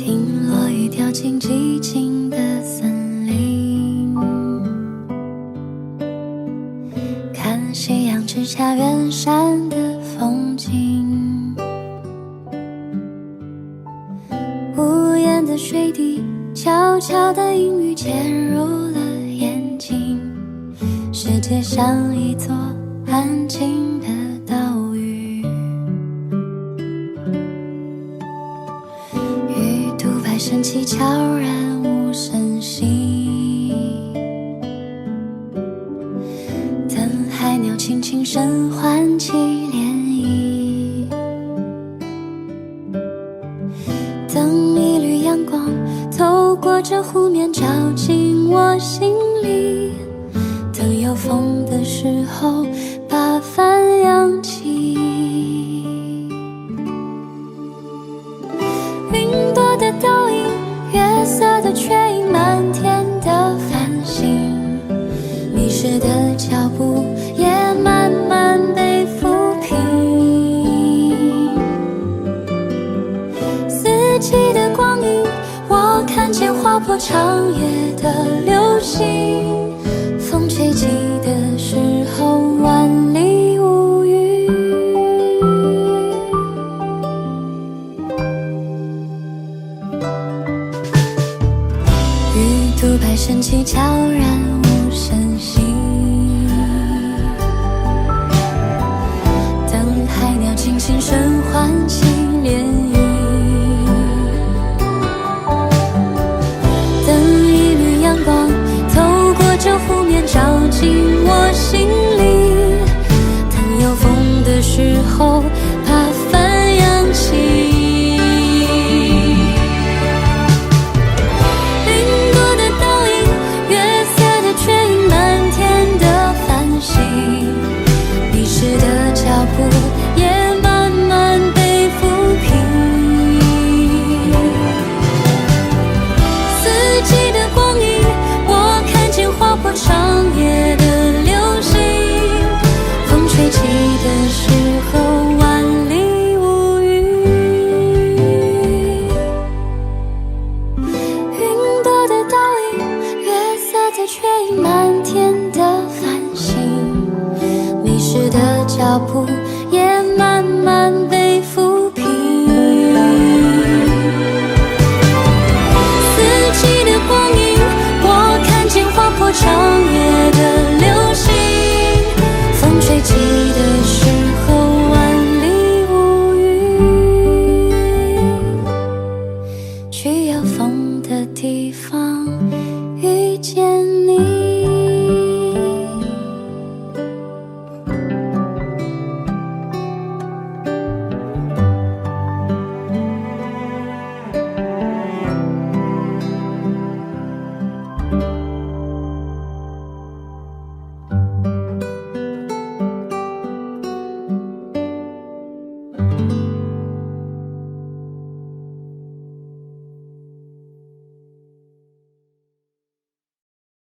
听落雨掉进寂静的森林，看夕阳直下远山的风景，无言的水滴悄悄的阴雨潜入了眼睛，世界像一座安静的岛屿，鱼肚白升起悄然无声息，等海鸟轻轻声唤起涟漪，等一缕阳光透过这湖面照进我心里，等有风的时候把帆扬起，云朵的倒影，月色的缺影，漫天的繁星，迷失的脚步也慢慢被抚平，四季的光阴，我看见划破长夜的流星，风吹起的时候万里无云，鱼肚白升起悄然无